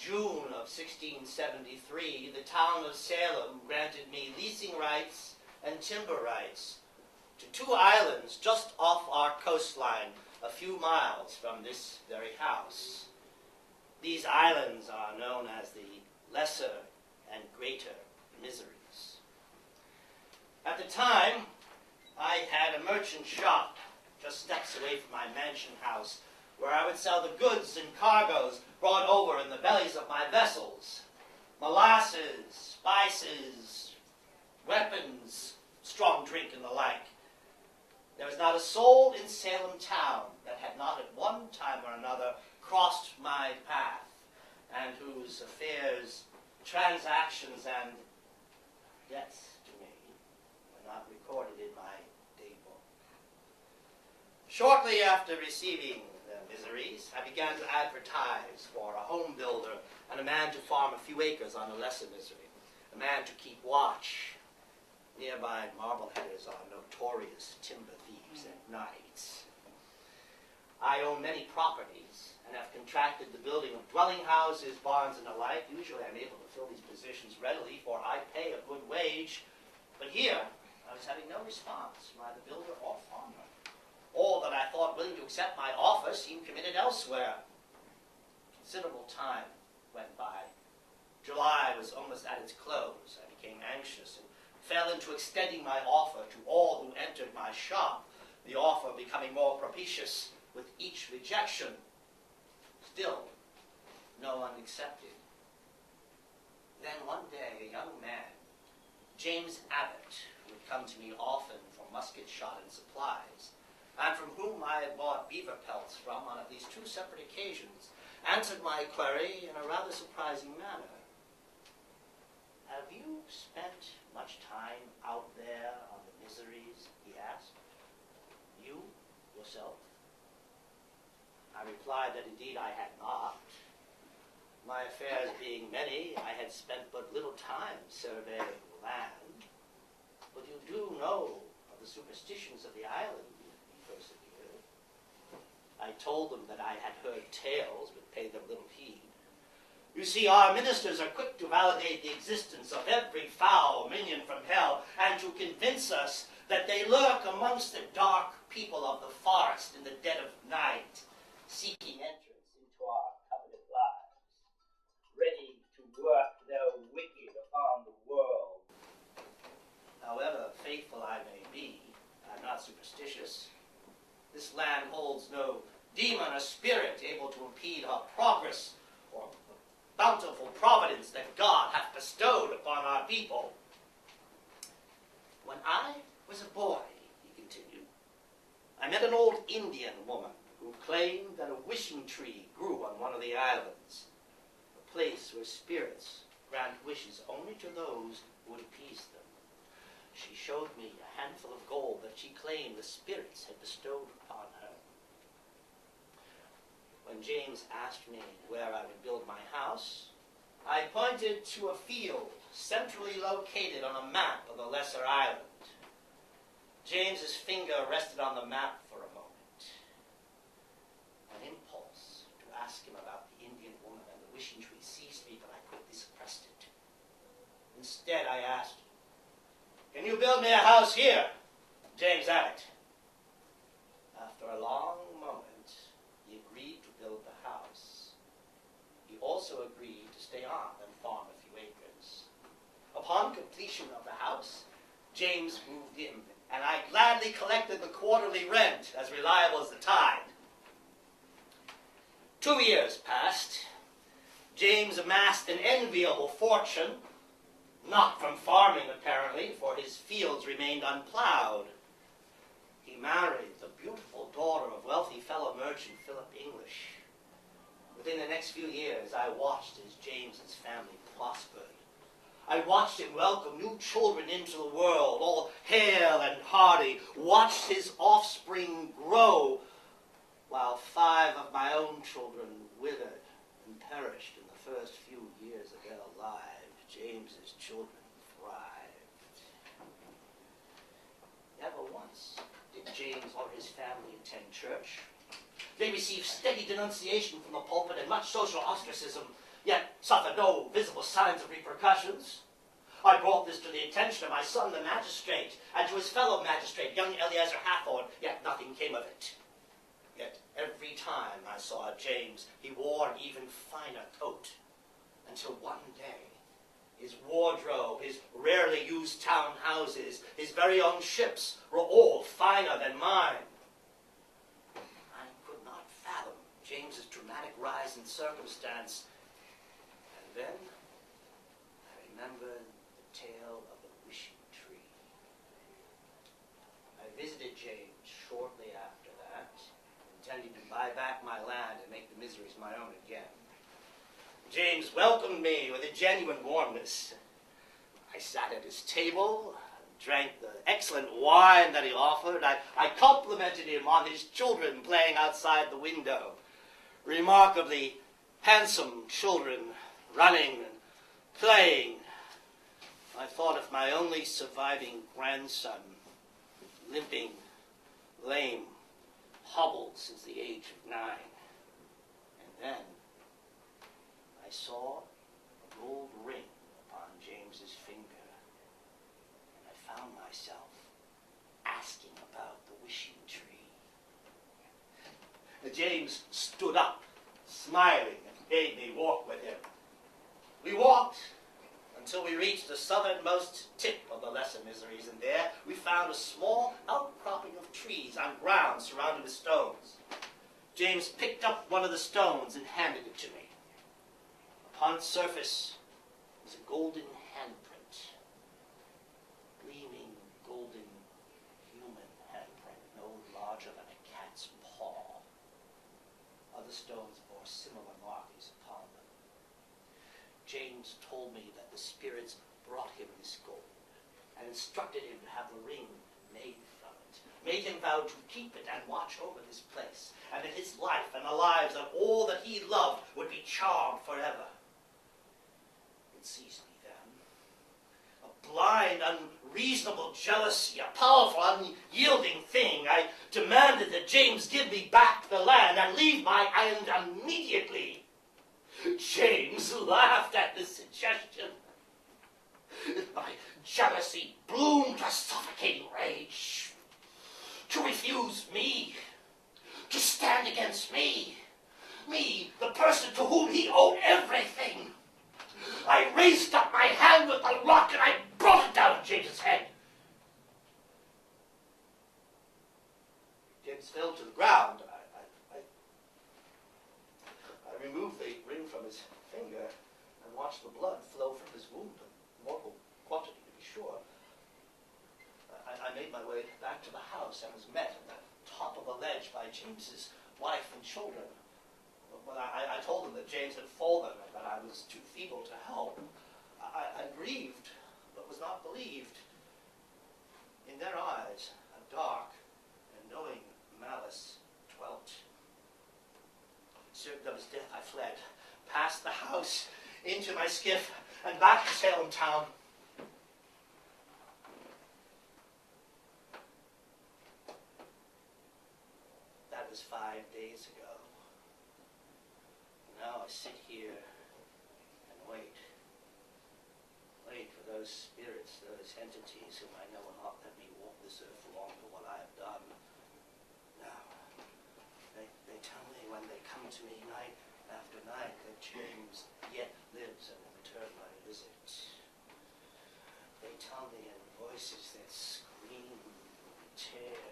June of 1673, the town of Salem granted me leasing rights and timber rights to 2 islands just off our coastline, a few miles from this very house. These islands are known as the Lesser and Greater Miseries. At the time, I had a merchant shop just steps away from my mansion house, where I would sell the goods and cargoes brought over in the bellies of my vessels: molasses, spices, weapons, strong drink, and the like. There was not a soul in Salem town that had not at one time or another crossed my path, and whose affairs, transactions, and debts to me were not recorded in my day book. Shortly after receiving the Miseries, I began to advertise for a home builder and a man to farm a few acres on the Lesser Misery, a man to keep watch. Nearby Marbleheaders are notorious timber thieves at night. I own many properties and have contracted the building of dwelling houses, barns, and the like. Usually I'm able to fill these positions readily, for I pay a good wage. But here, I was having no response from either builder or farmer. All that I thought willing to accept my offer seemed committed elsewhere. Considerable time went by. July was almost at its close. I became anxious and fell into extending my offer to all who entered my shop, the offer becoming more propitious with each rejection. Still, no one accepted. Then one day, a young man, James Abbott, who had come to me often for musket shot and supplies, and from whom I had bought beaver pelts from on at least 2 separate occasions, answered my query in a rather surprising manner. "Have you spent much time out there on the Miseries?" he asked. "You, yourself?" I replied that indeed I had not. My affairs being many, I had spent but little time surveying the land. "But you do know of the superstitions of the island," he persevered. I told them that I had heard tales, but paid them little heed. "You see, our ministers are quick to validate the existence of every foul minion from hell, and to convince us that they lurk amongst the dark people of the forest in the dead of night, seeking entrance into our covenant lives, ready to work their wicked upon the world. However faithful I may be, I'm not superstitious. This land holds no demon or spirit able to impede our progress or bountiful providence that God hath bestowed upon our people. When I was a boy," he continued, "I met an old Indian woman who claimed that a wishing tree grew on one of the islands, a place where spirits grant wishes only to those who would appease them. She showed me a handful of gold that she claimed the spirits had bestowed upon her. When James asked me where I would build my house, I pointed to a field centrally located on a map of the Lesser Island. James's finger rested on the map for a moment. An impulse to ask him about the Indian woman and the wishing tree seized me, but I quickly suppressed it. Instead, I asked, "Can you build me a house here, James Abbott?" After a long moment, he agreed to build the house. He also agreed to stay on and farm a few acres. Upon completion of the house, James moved in, and I gladly collected the quarterly rent, as reliable as the tide. 2 years passed. James amassed an enviable fortune, not from farming apparently, for his fields remained unplowed. He married the beautiful daughter of wealthy fellow merchant Philip English. Within the next few years, I watched as James's family prospered. I watched him welcome new children into the world, all hale and hearty, watched his offspring grow, while 5 of my own children withered and perished in the first few years of their lives. James's children thrived. Never once did James or his family attend church. They received steady denunciation from the pulpit and much social ostracism. yet suffered no visible signs of repercussions. I brought this to the attention of my son, the magistrate, and to his fellow magistrate, young Eleazar Hathorne, yet nothing came of it. Yet every time I saw James, he wore an even finer coat, until one day, his wardrobe, his rarely used town houses, his very own ships were all finer than mine. I could not fathom James's dramatic rise in circumstance. And then I remembered the tale of the wishing tree. I visited James shortly after that, intending to buy back my land and make the Miseries my own again. James welcomed me with a genuine warmness. I sat at his table, drank the excellent wine that he offered. I complimented him on his children playing outside the window. Remarkably handsome children, running and playing. I thought of my only surviving grandson, limping, lame, hobbled since the age of 9. And then I saw a gold ring upon James's finger, and I found myself asking about the wishing tree. James stood up, smiling, and bade me walk with him. We walked until we reached the southernmost tip of the lesser Miseries, and there we found a small outcropping of trees on ground surrounded with stones. James picked up one of the stones and handed it to me. Upon its surface was a golden handprint, gleaming golden human handprint, no larger than a cat's paw. Other stones bore similar markings upon them. James told me that the spirits brought him this gold and instructed him to have the ring made from it, made him vow to keep it and watch over this place, and that his life and the lives of all that he loved would be charmed forever. It seized me then. A blind, unreasonable jealousy, a powerful, unyielding thing. I demanded that James give me back the land and leave my island immediately. James laughed at this suggestion. My jealousy bloomed to suffocating rage. To refuse me, to stand against me, the person to whom he owed everything. I raised up my hand with the rock and I brought it down on James's head. James fell to the ground. I removed the ring from his finger and watched the blood flow from his wound, a mortal quantity to be sure. I made my way back to the house and was met at the top of a ledge by James's wife and children. When I told them that James had fallen and that I was too feeble to help, I grieved but was not believed. In their eyes, a dark and knowing malice dwelt. Certain of his death, I fled, past the house, into my skiff, and back to Salem town. That was 5 days ago. Now I sit here and wait for those spirits, those entities whom I know will not let me walk this earth long for what I have done. Now, they tell me when they come to me night after night that James yet lives and will return my visit. They tell me in voices that scream and tear